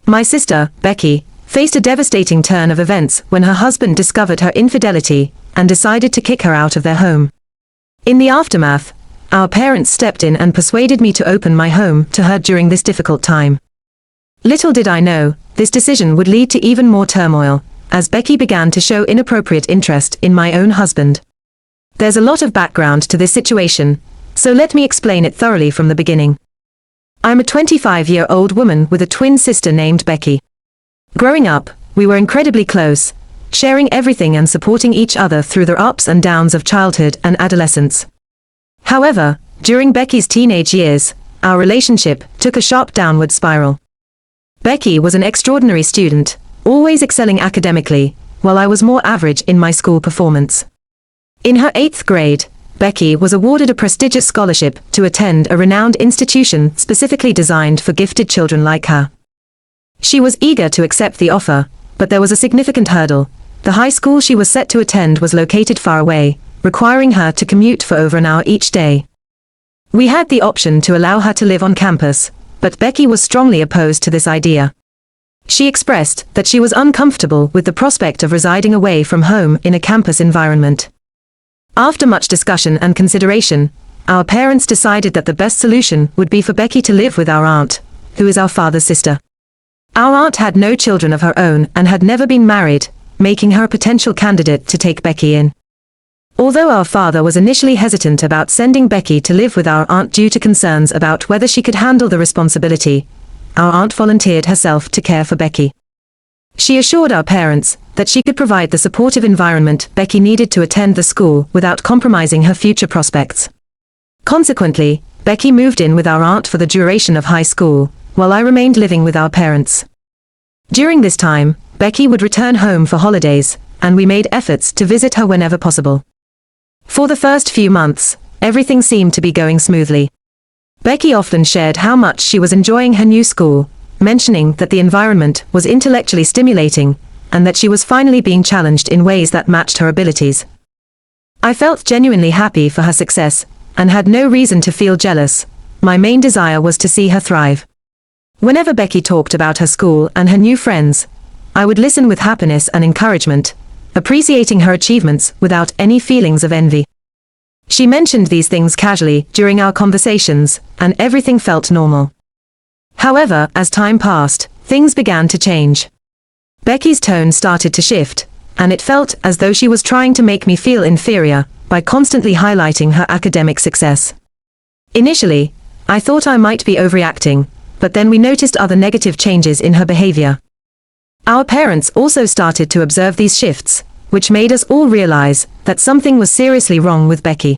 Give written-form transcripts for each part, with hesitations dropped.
My sister, Becky, faced a devastating turn of events when her husband discovered her infidelity and decided to kick her out of their home. In the aftermath, our parents stepped in and persuaded me to open my home to her during this difficult time. Little did I know, this decision would lead to even more turmoil, as Becky began to show inappropriate interest in my own husband. There's a lot of background to this situation, so let me explain it thoroughly from the beginning. I'm a 25-year-old woman with a twin sister named Becky. Growing up, we were incredibly close, sharing everything and supporting each other through the ups and downs of childhood and adolescence. However, during Becky's teenage years, our relationship took a sharp downward spiral. Becky was an extraordinary student, always excelling academically, while I was more average in my school performance. In her 8th grade, Becky was awarded a prestigious scholarship to attend a renowned institution specifically designed for gifted children like her. She was eager to accept the offer, but there was a significant hurdle. The high school she was set to attend was located far away, requiring her to commute for over an hour each day. We had the option to allow her to live on campus, but Becky was strongly opposed to this idea. She expressed that she was uncomfortable with the prospect of residing away from home in a campus environment. After much discussion and consideration, our parents decided that the best solution would be for Becky to live with our aunt, who is our father's sister. Our aunt had no children of her own and had never been married, making her a potential candidate to take Becky in. Although our father was initially hesitant about sending Becky to live with our aunt due to concerns about whether she could handle the responsibility, our aunt volunteered herself to care for Becky. She assured our parents that she could provide the supportive environment Becky needed to attend the school without compromising her future prospects. Consequently, Becky moved in with our aunt for the duration of high school, while I remained living with our parents. During this time, Becky would return home for holidays, and we made efforts to visit her whenever possible. For the first few months, everything seemed to be going smoothly. Becky often shared how much she was enjoying her new school, mentioning that the environment was intellectually stimulating, and that she was finally being challenged in ways that matched her abilities. I felt genuinely happy for her success, and had no reason to feel jealous. My main desire was to see her thrive. Whenever Becky talked about her school and her new friends, I would listen with happiness and encouragement, appreciating her achievements without any feelings of envy. She mentioned these things casually during our conversations, and everything felt normal. However, as time passed, things began to change. Becky's tone started to shift, and it felt as though she was trying to make me feel inferior by constantly highlighting her academic success. Initially, I thought I might be overreacting, but then we noticed other negative changes in her behavior. Our parents also started to observe these shifts, which made us all realize that something was seriously wrong with Becky.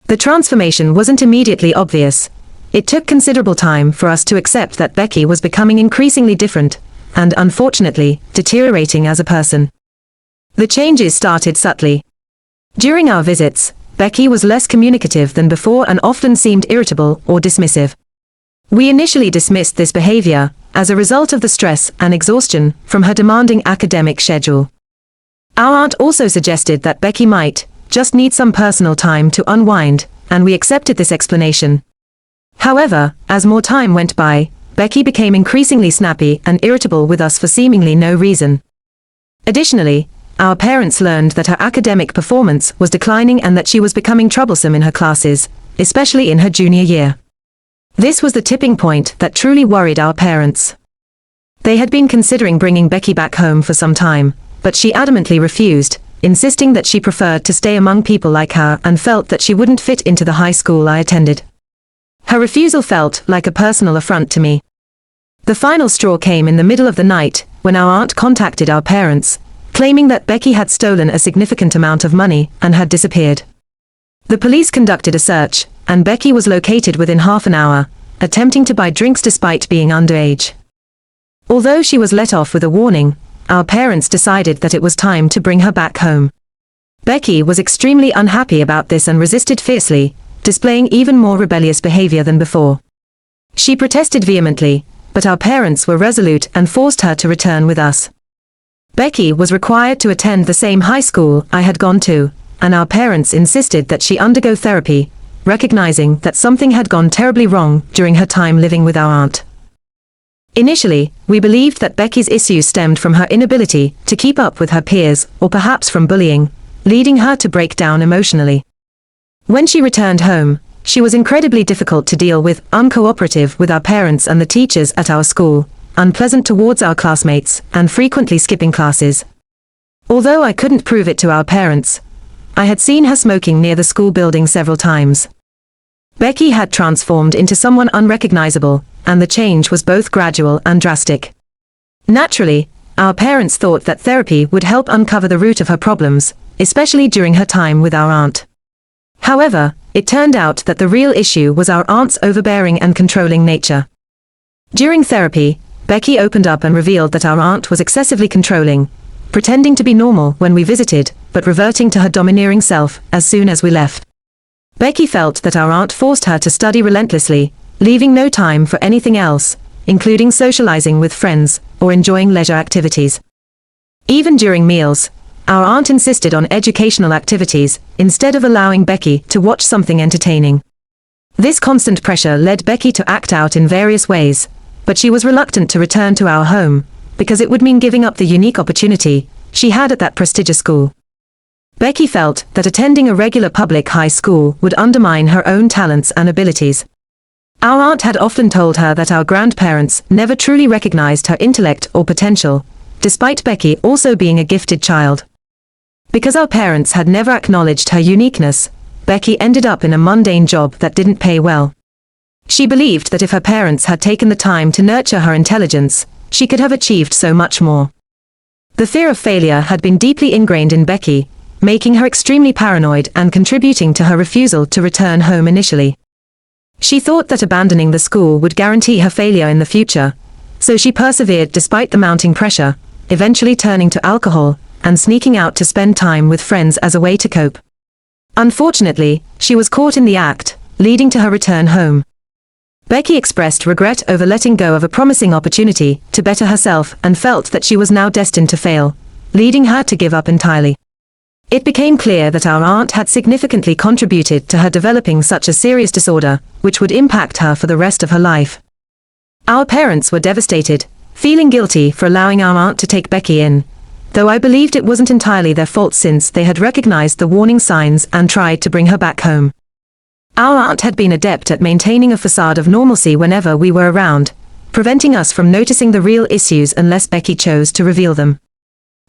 The transformation wasn't immediately obvious. It took considerable time for us to accept that Becky was becoming increasingly different, and unfortunately, deteriorating as a person. The changes started subtly. During our visits, Becky was less communicative than before and often seemed irritable or dismissive. We initially dismissed this behavior as a result of the stress and exhaustion from her demanding academic schedule. Our aunt also suggested that Becky might just need some personal time to unwind, and we accepted this explanation. However, as more time went by, Becky became increasingly snappy and irritable with us for seemingly no reason. Additionally, our parents learned that her academic performance was declining and that she was becoming troublesome in her classes, especially in her junior year. This was the tipping point that truly worried our parents. They had been considering bringing Becky back home for some time, but she adamantly refused, insisting that she preferred to stay among people like her and felt that she wouldn't fit into the high school I attended. Her refusal felt like a personal affront to me. The final straw came in the middle of the night, when our aunt contacted our parents, claiming that Becky had stolen a significant amount of money and had disappeared. The police conducted a search, and Becky was located within half an hour, attempting to buy drinks despite being underage. Although she was let off with a warning, our parents decided that it was time to bring her back home. Becky was extremely unhappy about this and resisted fiercely, displaying even more rebellious behavior than before. She protested vehemently, but our parents were resolute and forced her to return with us. Becky was required to attend the same high school I had gone to, and our parents insisted that she undergo therapy, recognizing that something had gone terribly wrong during her time living with our aunt. Initially, we believed that Becky's issues stemmed from her inability to keep up with her peers, or perhaps from bullying, leading her to break down emotionally. When she returned home, she was incredibly difficult to deal with, uncooperative with our parents and the teachers at our school, unpleasant towards our classmates, and frequently skipping classes. Although I couldn't prove it to our parents, I had seen her smoking near the school building several times. Becky had transformed into someone unrecognizable, and the change was both gradual and drastic. Naturally, our parents thought that therapy would help uncover the root of her problems, especially during her time with our aunt. However, it turned out that the real issue was our aunt's overbearing and controlling nature. During therapy, Becky opened up and revealed that our aunt was excessively controlling, pretending to be normal when we visited, but reverting to her domineering self as soon as we left. Becky felt that our aunt forced her to study relentlessly, leaving no time for anything else, including socializing with friends or enjoying leisure activities. Even during meals, our aunt insisted on educational activities instead of allowing Becky to watch something entertaining. This constant pressure led Becky to act out in various ways, but she was reluctant to return to our home, because it would mean giving up the unique opportunity she had at that prestigious school. Becky felt that attending a regular public high school would undermine her own talents and abilities. Our aunt had often told her that our grandparents never truly recognized her intellect or potential, despite Becky also being a gifted child. Because our parents had never acknowledged her uniqueness, Becky ended up in a mundane job that didn't pay well. She believed that if her parents had taken the time to nurture her intelligence, she could have achieved so much more. The fear of failure had been deeply ingrained in Becky, making her extremely paranoid and contributing to her refusal to return home initially. She thought that abandoning the school would guarantee her failure in the future, so she persevered despite the mounting pressure, eventually turning to alcohol and sneaking out to spend time with friends as a way to cope. Unfortunately, she was caught in the act, leading to her return home. Becky expressed regret over letting go of a promising opportunity to better herself and felt that she was now destined to fail, leading her to give up entirely. It became clear that our aunt had significantly contributed to her developing such a serious disorder, which would impact her for the rest of her life. Our parents were devastated, feeling guilty for allowing our aunt to take Becky in, though I believed it wasn't entirely their fault since they had recognized the warning signs and tried to bring her back home. Our aunt had been adept at maintaining a facade of normalcy whenever we were around, preventing us from noticing the real issues unless Becky chose to reveal them.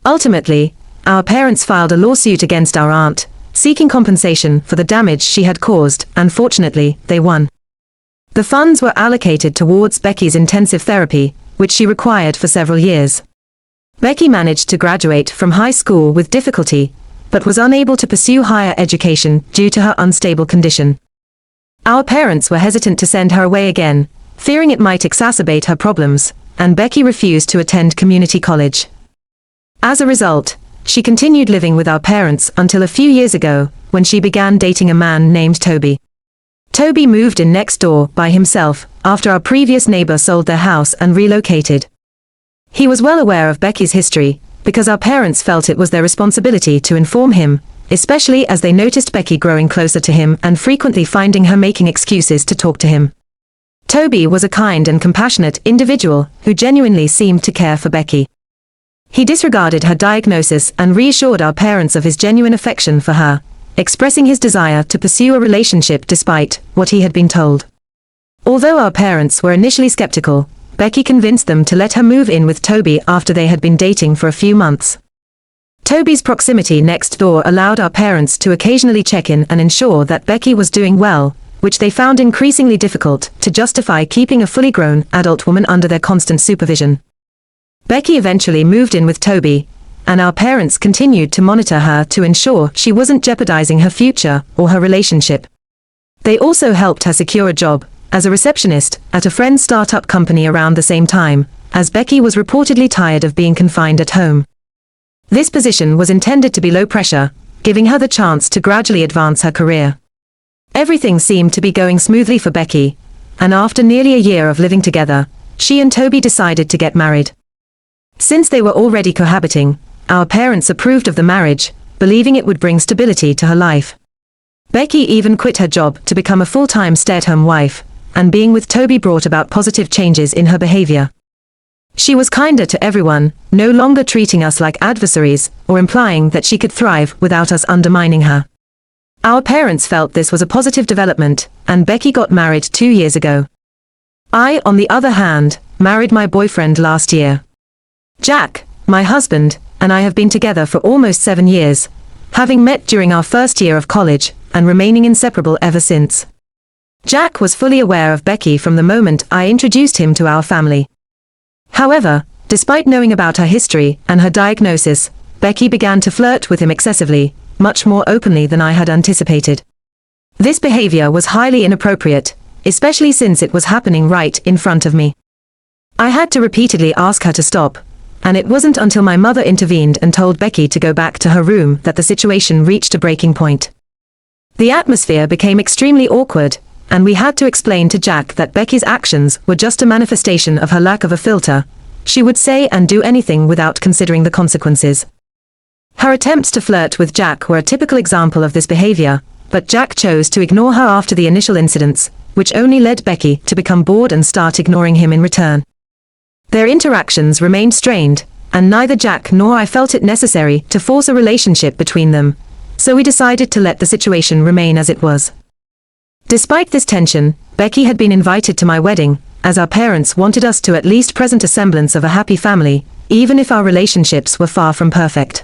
Ultimately, our parents filed a lawsuit against our aunt, seeking compensation for the damage she had caused, and fortunately, they won. The funds were allocated towards Becky's intensive therapy, which she required for several years. Becky managed to graduate from high school with difficulty, but was unable to pursue higher education due to her unstable condition. Our parents were hesitant to send her away again, fearing it might exacerbate her problems, and Becky refused to attend community college. As a result, she continued living with our parents until a few years ago, when she began dating a man named Toby. Toby moved in next door by himself after our previous neighbor sold their house and relocated. He was well aware of Becky's history, because our parents felt it was their responsibility to inform him, especially as they noticed Becky growing closer to him and frequently finding her making excuses to talk to him. Toby was a kind and compassionate individual who genuinely seemed to care for Becky. He disregarded her diagnosis and reassured our parents of his genuine affection for her, expressing his desire to pursue a relationship despite what he had been told. Although our parents were initially skeptical, Becky convinced them to let her move in with Toby after they had been dating for a few months. Toby's proximity next door allowed our parents to occasionally check in and ensure that Becky was doing well, which they found increasingly difficult to justify keeping a fully grown adult woman under their constant supervision. Becky eventually moved in with Toby, and our parents continued to monitor her to ensure she wasn't jeopardizing her future or her relationship. They also helped her secure a job as a receptionist at a friend's startup company around the same time, as Becky was reportedly tired of being confined at home. This position was intended to be low pressure, giving her the chance to gradually advance her career. Everything seemed to be going smoothly for Becky, and after nearly a year of living together, she and Toby decided to get married. Since they were already cohabiting, our parents approved of the marriage, believing it would bring stability to her life. Becky even quit her job to become a full-time stay-at-home wife, and being with Toby brought about positive changes in her behavior. She was kinder to everyone, no longer treating us like adversaries, or implying that she could thrive without us undermining her. Our parents felt this was a positive development, and Becky got married 2 years ago. I, on the other hand, married my boyfriend last year. Jack, my husband, and I have been together for almost 7 years, having met during our first year of college, and remaining inseparable ever since. Jack was fully aware of Becky from the moment I introduced him to our family. However, despite knowing about her history and her diagnosis, Becky began to flirt with him excessively, much more openly than I had anticipated. This behavior was highly inappropriate, especially since it was happening right in front of me. I had to repeatedly ask her to stop, and it wasn't until my mother intervened and told Becky to go back to her room that the situation reached a breaking point. The atmosphere became extremely awkward, and we had to explain to Jack that Becky's actions were just a manifestation of her lack of a filter. She would say and do anything without considering the consequences. Her attempts to flirt with Jack were a typical example of this behavior, but Jack chose to ignore her after the initial incidents, which only led Becky to become bored and start ignoring him in return. Their interactions remained strained, and neither Jack nor I felt it necessary to force a relationship between them, so we decided to let the situation remain as it was. Despite this tension, Becky had been invited to my wedding, as our parents wanted us to at least present a semblance of a happy family, even if our relationships were far from perfect.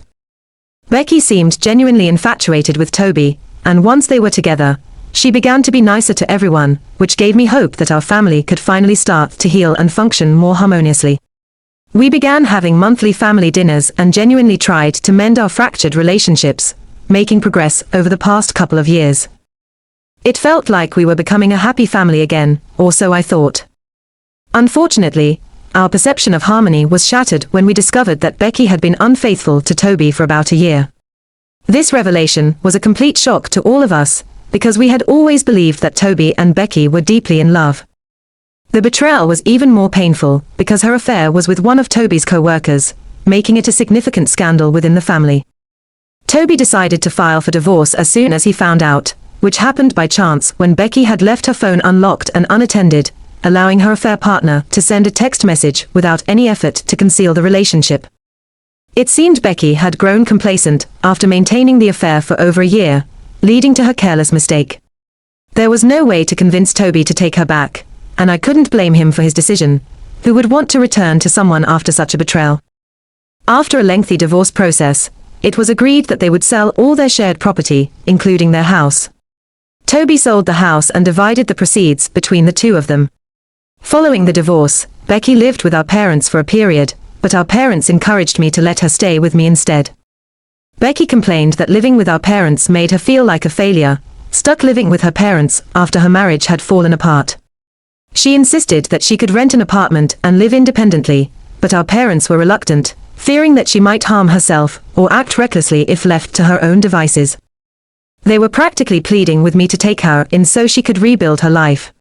Becky seemed genuinely infatuated with Toby, and once they were together, she began to be nicer to everyone, which gave me hope that our family could finally start to heal and function more harmoniously. We began having monthly family dinners and genuinely tried to mend our fractured relationships, making progress over the past couple of years. It felt like we were becoming a happy family again, or so I thought. Unfortunately, our perception of harmony was shattered when we discovered that Becky had been unfaithful to Toby for about a year. This revelation was a complete shock to all of us, because we had always believed that Toby and Becky were deeply in love. The betrayal was even more painful, because her affair was with one of Toby's co-workers, making it a significant scandal within the family. Toby decided to file for divorce as soon as he found out, which happened by chance when Becky had left her phone unlocked and unattended, allowing her affair partner to send a text message without any effort to conceal the relationship. It seemed Becky had grown complacent after maintaining the affair for over a year, leading to her careless mistake. There was no way to convince Toby to take her back, and I couldn't blame him for his decision. Who would want to return to someone after such a betrayal? After a lengthy divorce process, it was agreed that they would sell all their shared property, including their house. Toby sold the house and divided the proceeds between the two of them. Following the divorce, Becky lived with our parents for a period, but our parents encouraged me to let her stay with me instead. Becky complained that living with our parents made her feel like a failure, stuck living with her parents after her marriage had fallen apart. She insisted that she could rent an apartment and live independently, but our parents were reluctant, fearing that she might harm herself or act recklessly if left to her own devices. They were practically pleading with me to take her in so she could rebuild her life.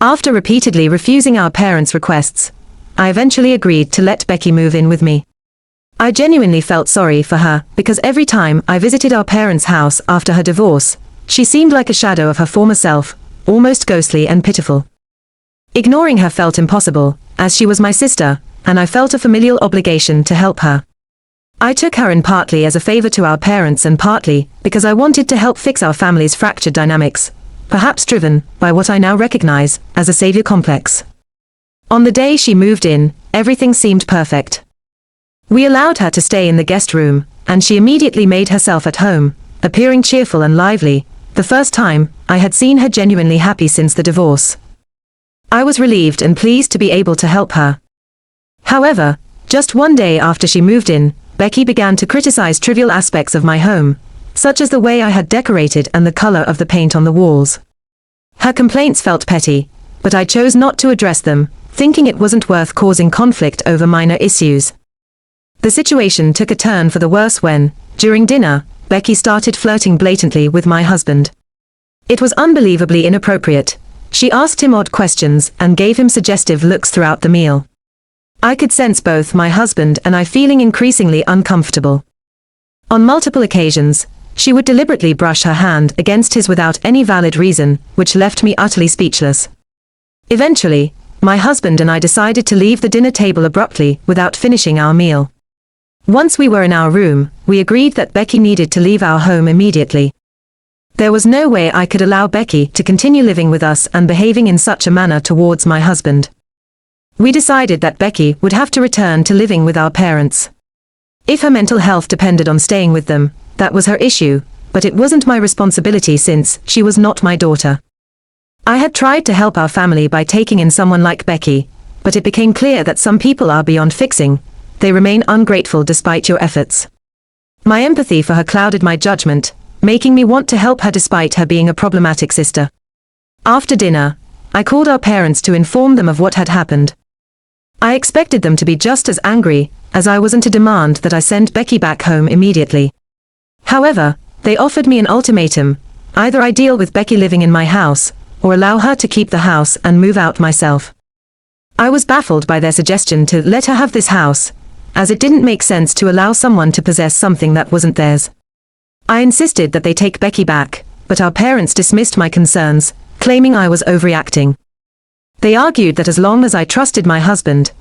After repeatedly refusing our parents' requests, I eventually agreed to let Becky move in with me. I genuinely felt sorry for her, because every time I visited our parents' house after her divorce, she seemed like a shadow of her former self, almost ghostly and pitiful. Ignoring her felt impossible, as she was my sister, and I felt a familial obligation to help her. I took her in partly as a favor to our parents and partly because I wanted to help fix our family's fractured dynamics, perhaps driven by what I now recognize as a savior complex. On the day she moved in, everything seemed perfect. We allowed her to stay in the guest room, and she immediately made herself at home, appearing cheerful and lively, the first time I had seen her genuinely happy since the divorce. I was relieved and pleased to be able to help her. However, just one day after she moved in, Becky began to criticize trivial aspects of my home, such as the way I had decorated and the color of the paint on the walls. Her complaints felt petty, but I chose not to address them, thinking it wasn't worth causing conflict over minor issues. The situation took a turn for the worse when, during dinner, Becky started flirting blatantly with my husband. It was unbelievably inappropriate. She asked him odd questions and gave him suggestive looks throughout the meal. I could sense both my husband and I feeling increasingly uncomfortable. On multiple occasions, she would deliberately brush her hand against his without any valid reason, which left me utterly speechless. Eventually, my husband and I decided to leave the dinner table abruptly without finishing our meal. Once we were in our room, we agreed that Becky needed to leave our home immediately. There was no way I could allow Becky to continue living with us and behaving in such a manner towards my husband. We decided that Becky would have to return to living with our parents. If her mental health depended on staying with them, that was her issue, but it wasn't my responsibility since she was not my daughter. I had tried to help our family by taking in someone like Becky, but it became clear that some people are beyond fixing. They remain ungrateful despite your efforts. My empathy for her clouded my judgment, making me want to help her despite her being a problematic sister. After dinner, I called our parents to inform them of what had happened. I expected them to be just as angry, as I was, and to demand that I send Becky back home immediately. However, they offered me an ultimatum: either I deal with Becky living in my house, or allow her to keep the house and move out myself. I was baffled by their suggestion to let her have this house, as it didn't make sense to allow someone to possess something that wasn't theirs. I insisted that they take Becky back, but our parents dismissed my concerns, claiming I was overreacting. They argued that as long as I trusted my husband,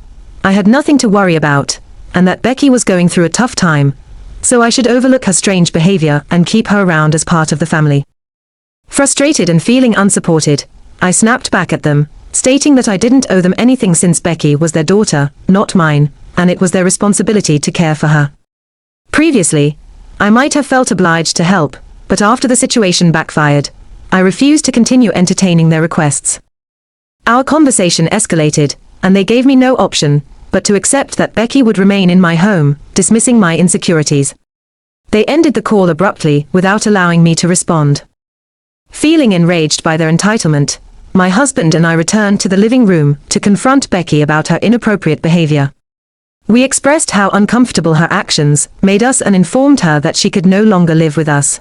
I had nothing to worry about, and that Becky was going through a tough time, so I should overlook her strange behavior and keep her around as part of the family. Frustrated and feeling unsupported, I snapped back at them, stating that I didn't owe them anything since Becky was their daughter, not mine, and it was their responsibility to care for her. Previously, I might have felt obliged to help, but after the situation backfired, I refused to continue entertaining their requests. Our conversation escalated, and they gave me no option but to accept that Becky would remain in my home, dismissing my insecurities. They ended the call abruptly without allowing me to respond. Feeling enraged by their entitlement, my husband and I returned to the living room to confront Becky about her inappropriate behavior. We expressed how uncomfortable her actions made us and informed her that she could no longer live with us.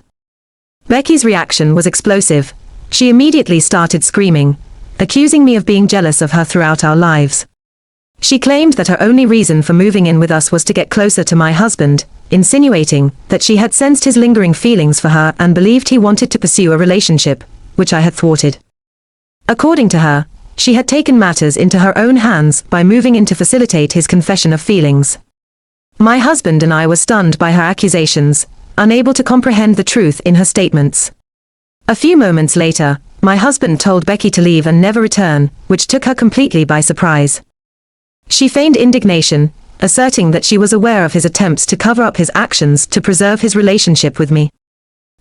Becky's reaction was explosive. She immediately started screaming, accusing me of being jealous of her throughout our lives. She claimed that her only reason for moving in with us was to get closer to my husband, insinuating that she had sensed his lingering feelings for her and believed he wanted to pursue a relationship, which I had thwarted. According to her, she had taken matters into her own hands by moving in to facilitate his confession of feelings. My husband and I were stunned by her accusations, unable to comprehend the truth in her statements. A few moments later, my husband told Becky to leave and never return, which took her completely by surprise. She feigned indignation, asserting that she was aware of his attempts to cover up his actions to preserve his relationship with me.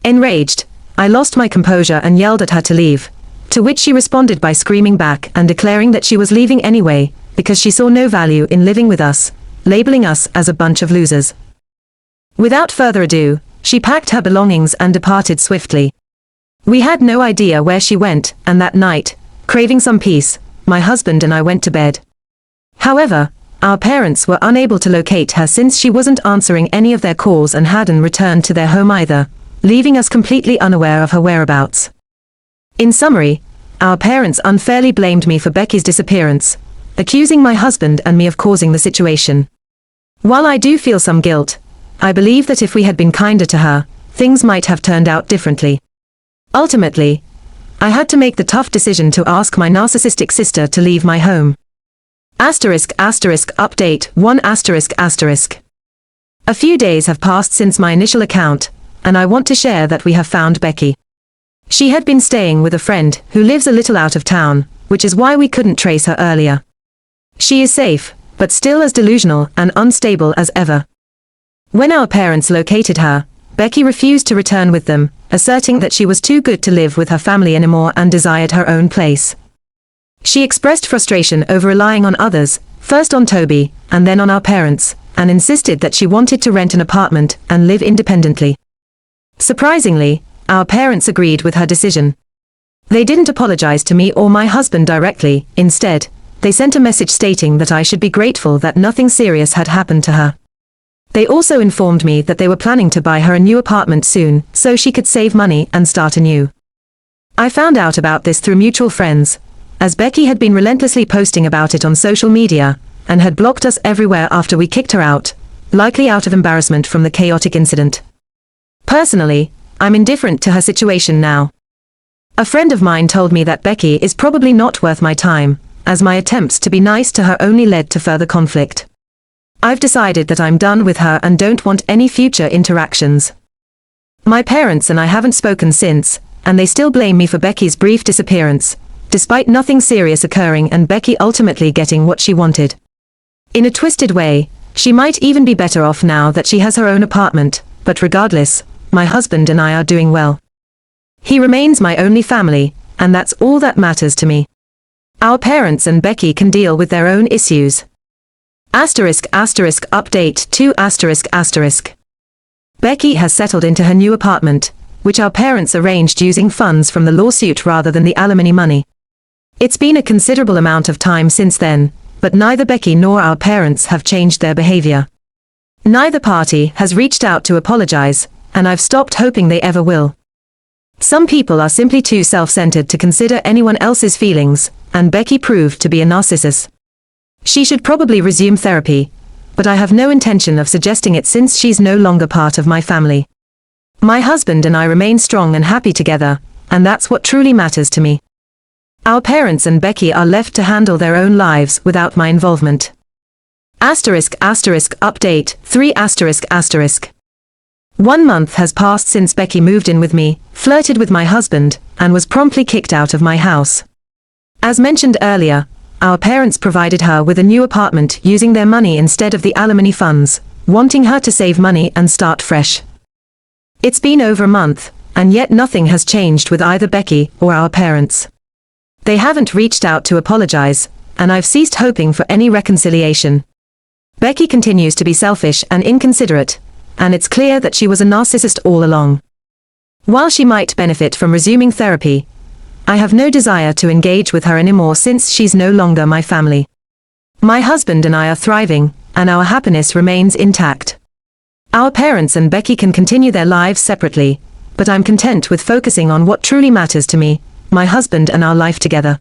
Enraged, I lost my composure and yelled at her to leave, to which she responded by screaming back and declaring that she was leaving anyway, because she saw no value in living with us, labeling us as a bunch of losers. Without further ado, she packed her belongings and departed swiftly. We had no idea where she went, and that night, craving some peace, my husband and I went to bed. However, our parents were unable to locate her since she wasn't answering any of their calls and hadn't returned to their home either, leaving us completely unaware of her whereabouts. In summary, our parents unfairly blamed me for Becky's disappearance, accusing my husband and me of causing the situation. While I do feel some guilt, I believe that if we had been kinder to her, things might have turned out differently. Ultimately, I had to make the tough decision to ask my narcissistic sister to leave my home. Update 1 ***. A few days have passed since my initial account, and I want to share that we have found Becky. She had been staying with a friend who lives a little out of town, which is why we couldn't trace her earlier. She is safe, but still as delusional and unstable as ever. When our parents located her, Becky refused to return with them, asserting that she was too good to live with her family anymore and desired her own place. She expressed frustration over relying on others, first on Toby, and then on our parents, and insisted that she wanted to rent an apartment and live independently. Surprisingly, our parents agreed with her decision. They didn't apologize to me or my husband directly. Instead, they sent a message stating that I should be grateful that nothing serious had happened to her. They also informed me that they were planning to buy her a new apartment soon, so she could save money and start anew. I found out about this through mutual friends, as Becky had been relentlessly posting about it on social media, and had blocked us everywhere after we kicked her out, likely out of embarrassment from the chaotic incident. Personally, I'm indifferent to her situation now. A friend of mine told me that Becky is probably not worth my time, as my attempts to be nice to her only led to further conflict. I've decided that I'm done with her and don't want any future interactions. My parents and I haven't spoken since, and they still blame me for Becky's brief disappearance, despite nothing serious occurring and Becky ultimately getting what she wanted. In a twisted way, she might even be better off now that she has her own apartment, but regardless, my husband and I are doing well. He remains my only family, and that's all that matters to me. Our parents and Becky can deal with their own issues. Update 2 ***. Becky has settled into her new apartment, which our parents arranged using funds from the lawsuit rather than the alimony money. It's been a considerable amount of time since then, but neither Becky nor our parents have changed their behavior. Neither party has reached out to apologize, and I've stopped hoping they ever will. Some people are simply too self-centered to consider anyone else's feelings, and Becky proved to be a narcissist. She should probably resume therapy, but I have no intention of suggesting it since she's no longer part of my family. My husband and I remain strong and happy together, and that's what truly matters to me. Our parents and Becky are left to handle their own lives without my involvement. Update 3 ***. 1 month has passed since Becky moved in with me, flirted with my husband, and was promptly kicked out of my house. As mentioned earlier, our parents provided her with a new apartment using their money instead of the alimony funds, wanting her to save money and start fresh. It's been over a month, and yet nothing has changed with either Becky or our parents. They haven't reached out to apologize, and I've ceased hoping for any reconciliation. Becky continues to be selfish and inconsiderate, and it's clear that she was a narcissist all along. While she might benefit from resuming therapy, I have no desire to engage with her anymore since she's no longer my family. My husband and I are thriving, and our happiness remains intact. Our parents and Becky can continue their lives separately, but I'm content with focusing on what truly matters to me, my husband and our life together.